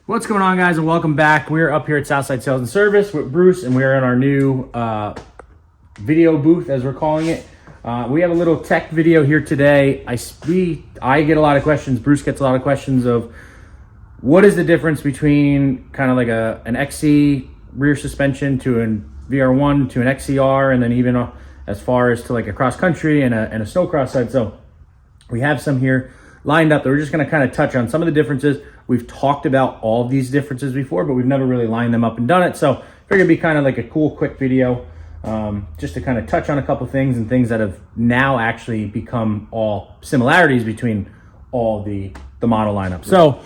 What's going on, guys, and welcome back. We're up here at Southside Sales and Service with Bruce, and we're in our new video booth, as we're calling it. We have a little tech video here today. I get a lot of questions. Bruce gets a lot of questions of what is the difference between kind of like an XC rear suspension to an VR1 to an XCR, and then even as far as to like a cross country and a snowcross side. So we have some here lined up that we're just going to kind of touch on some of the differences. We've talked about all of these differences before, but we've never really lined them up and done it. So I figured it'd be kind of like a cool, quick video just to kind of touch on a couple things and things that have now actually become all similarities between all the model lineup. So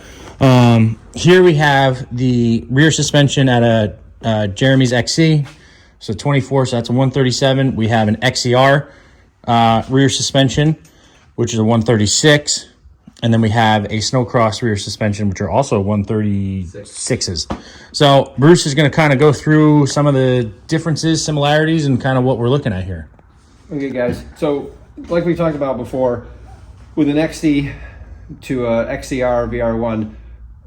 here we have the rear suspension at a Jeremy's XC. So 24, so that's a 137. We have an XCR rear suspension, which is a 136. And then we have a Snowcross rear suspension, which are also 136s. So Bruce is going to kind of go through some of the differences, similarities, and kind of what we're looking at here. Okay, guys. So like we talked about before, with an XC to a XCR VR1,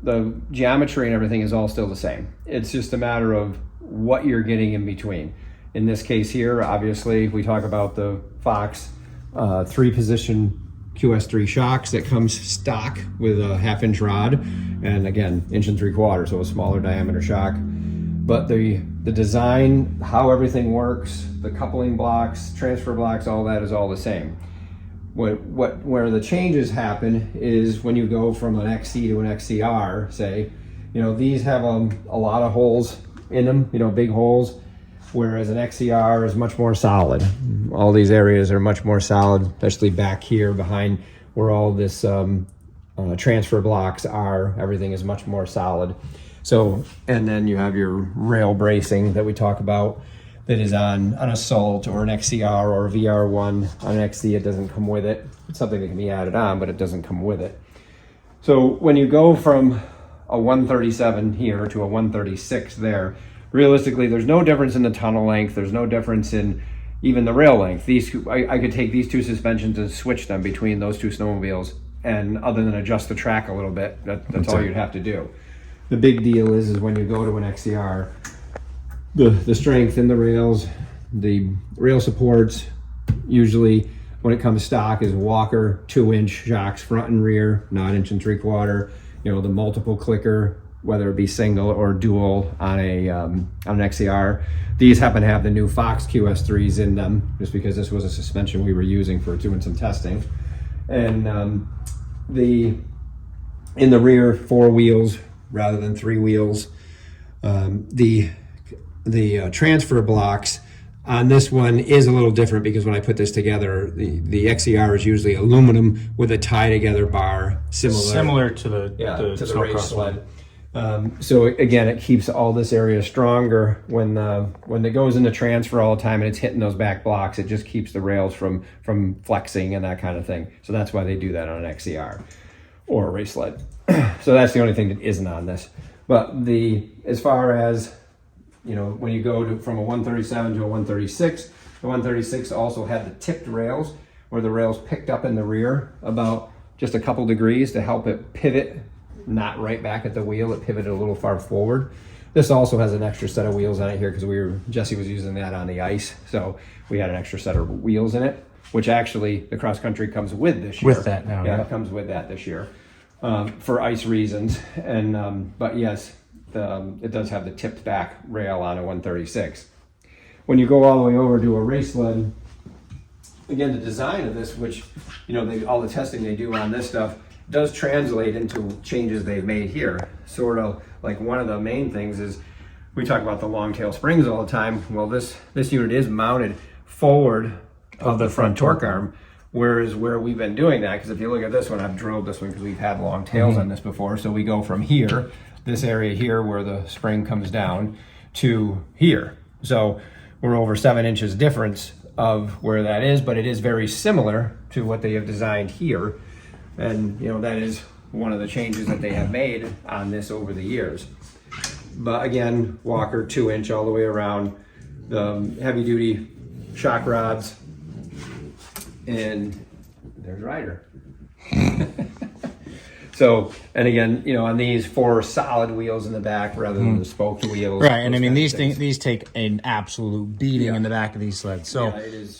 the geometry and everything is all still the same. It's just a matter of what you're getting in between. In this case here, obviously, we talk about the Fox 3-position QS3 shocks that comes stock with a 1/2-inch rod, and again, 1 3/4 inch, so a smaller diameter shock. But the design, how everything works, the coupling blocks, transfer blocks, all that is all the same. Where the changes happen is when you go from an XC to an XCR, say, these have a lot of holes in them, big holes, whereas an XCR is much more solid. All these areas are much more solid, especially back here behind where all this transfer blocks are. Everything is much more solid. So, and then you have your rail bracing that we talk about that is on an Assault or an XCR or a VR1. On an XC, it doesn't come with it. It's something that can be added on, but it doesn't come with it. So when you go from a 137 here to a 136 there, realistically, there's no difference in the tunnel length. There's no difference in even the rail length. I could take these two suspensions and switch them between those two snowmobiles, and other than adjust the track a little bit, that's all you'd have to do. The big deal is when you go to an XCR, the strength in the rails, the rail supports, usually when it comes stock, is Walker 2-inch shocks front and rear, not 1 3/4. The multiple clicker, whether it be single or dual on an XCR. These happen to have the new Fox QS3s in them, just because this was a suspension we were using for doing some testing. And in the rear, 4 wheels rather than 3 wheels. The transfer blocks on this one is a little different, because when I put this together, the XCR is usually aluminum with a tie together bar, similar to the race sled. So again, it keeps all this area stronger. When it goes into transfer all the time and it's hitting those back blocks, it just keeps the rails from flexing and that kind of thing. So that's why they do that on an XCR or a race sled. So that's the only thing that isn't on this. But as far as when you go from a 137 to a 136, the 136 also had the tipped rails, where the rails picked up in the rear about just a couple degrees to help it pivot. Not right back at the wheel, it pivoted a little far forward. This also has an extra set of wheels on it here, because Jesse was using that on the ice, so we had an extra set of wheels in it, which actually the cross country comes with this year. With that now, yeah, it comes with that this year for ice reasons. And but yes, it does have the tipped back rail on a 136. When you go all the way over to a race sled, again, the design of this, which all the testing they do on this stuff, does translate into changes they've made here. Sort of like one of the main things is, we talk about the long tail springs all the time. Well, this unit is mounted forward of the front torque arm, whereas where we've been doing that, because if you look at this one, I've drilled this one because we've had long tails on this before. So we go from here, this area here where the spring comes down, to here. So we're over 7 inches difference of where that is, but it is very similar to what they have designed here. And that is one of the changes that they have made on this over the years. But again, Walker 2-inch all the way around, the heavy duty shock rods, and there's Ryder. So, and again, you know, on these 4 solid wheels in the back rather than the spoked wheels. Right, and I mean these take an absolute beating in the back of these sleds. So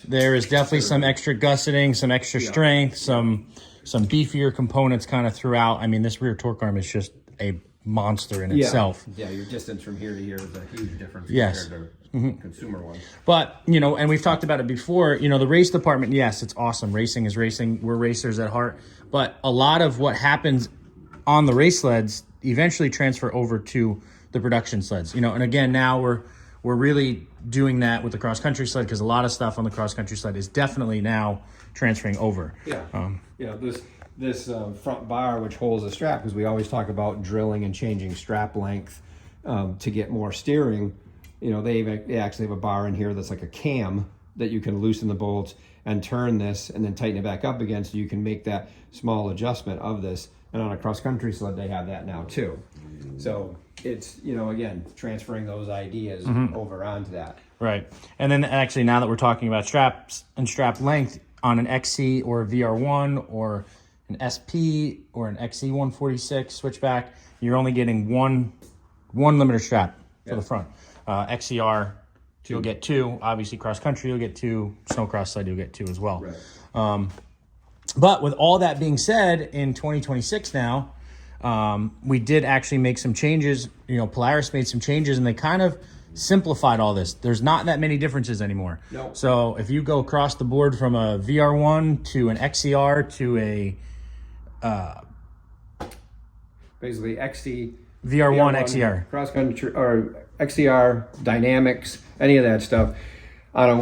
there is definitely some extra gusseting, some extra strength, some beefier components kind of throughout. I mean, this rear torque arm is just a monster in itself. Yeah, your distance from here to here is a huge difference Yes. compared to consumer one. But, you know, and we've talked about it before, you know, the race department, yes, it's awesome. Racing is racing. We're racers at heart. But a lot of what happens on the race sleds eventually transfer over to the production sleds. You know, and again, now we're really doing that with the cross-country sled because a lot of stuff on the cross-country sled is definitely now transferring over. Yeah. This front bar, which holds the strap, because we always talk about drilling and changing strap length to get more steering. You know, they actually have a bar in here that's like a cam that you can loosen the bolts and turn this and then tighten it back up again, so you can make that small adjustment of this. And on a cross-country sled, they have that now too. So it's, you know, again, transferring those ideas over onto that. Right. And then actually, now that we're talking about straps and strap length on an XC or a VR1 or an SP or an XC146 switchback, you're only getting one limiter strap for the front. XCR, you'll get 2. Obviously, cross-country, you'll get 2. Snowcross sled, you'll get 2 as well. Right. But with all that being said, in 2026 now, we did actually make some changes. You know, Polaris made some changes, and they kind of simplified all this. There's not that many differences anymore. No. So if you go across the board from a VR1 to an XCR to a basically XC, VR1 XCR, cross country, or XCR, dynamics, any of that stuff on a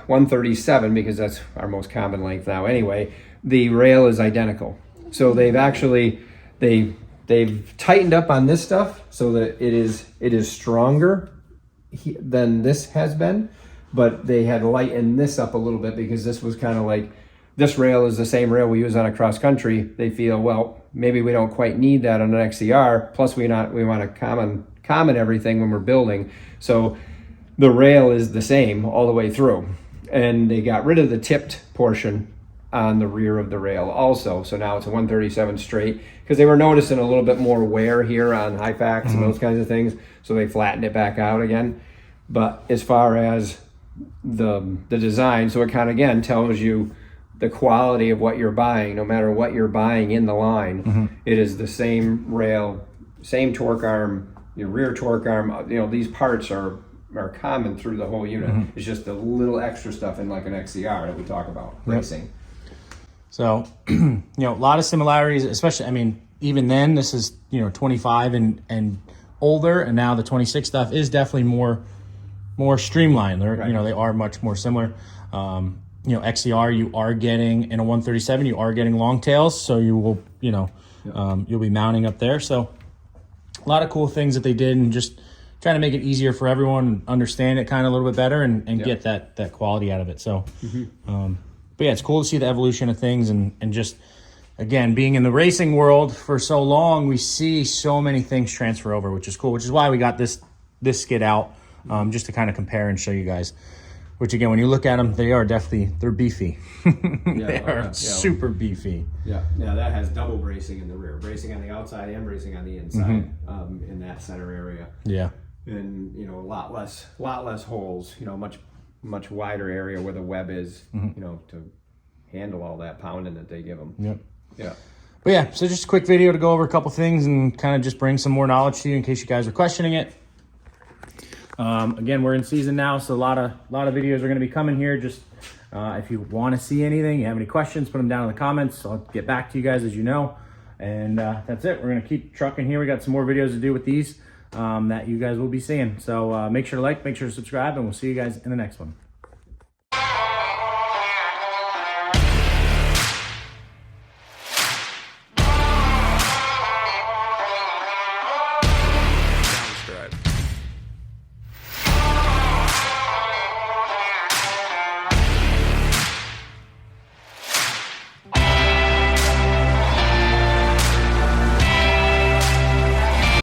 137, because that's our most common length now anyway, the rail is identical. So they've actually they've tightened up on this stuff so that it is stronger than this has been, but they had lightened this up a little bit because this was kind of like, this rail is the same rail we use on a cross country. They feel, well, maybe we don't quite need that on an XCR. Plus we want to common everything when we're building. So the rail is the same all the way through. And they got rid of the tipped portion on the rear of the rail also. So now it's a 137 straight, because they were noticing a little bit more wear here on high packs and those kinds of things. So they flattened it back out again. But as far as the design, so it kind of again tells you the quality of what you're buying, no matter what you're buying in the line. It is the same rail, same torque arm, your rear torque arm. You know, these parts are common through the whole unit. It's just a little extra stuff in like an XCR that we talk about racing. So, you know, a lot of similarities, especially, I mean, even then, this is, you know, 25 and older, and now the 26 stuff is definitely more streamlined. They're, you know, they are much more similar. You know, XCR, you are getting, in a 137, you are getting long tails, so you will, you know, you'll be mounting up there. So a lot of cool things that they did, and just trying to make it easier for everyone and understand it kind of a little bit better and get that quality out of it. So, but yeah, it's cool to see the evolution of things, and just, again, being in the racing world for so long, we see so many things transfer over, which is cool, which is why we got this skid out, just to kind of compare and show you guys. Which again, when you look at them, they're beefy. They are super beefy. Yeah, that has double bracing in the rear, bracing on the outside and bracing on the inside, in that center area. Yeah, and you know, a lot less holes. You know, much wider area where the web is. You know, to handle all that pounding that they give them. Yeah. But yeah, so just a quick video to go over a couple things and kind of just bring some more knowledge to you in case you guys are questioning it. Again, we're in season now, so a lot of videos are going to be coming here. Just if you want to see anything, you have any questions, put them down in the comments. I'll get back to you guys, as you know. And that's it. We're going to keep trucking here. We got some more videos to do with these that you guys will be seeing. So make sure to like, make sure to subscribe, and we'll see you guys in the next one.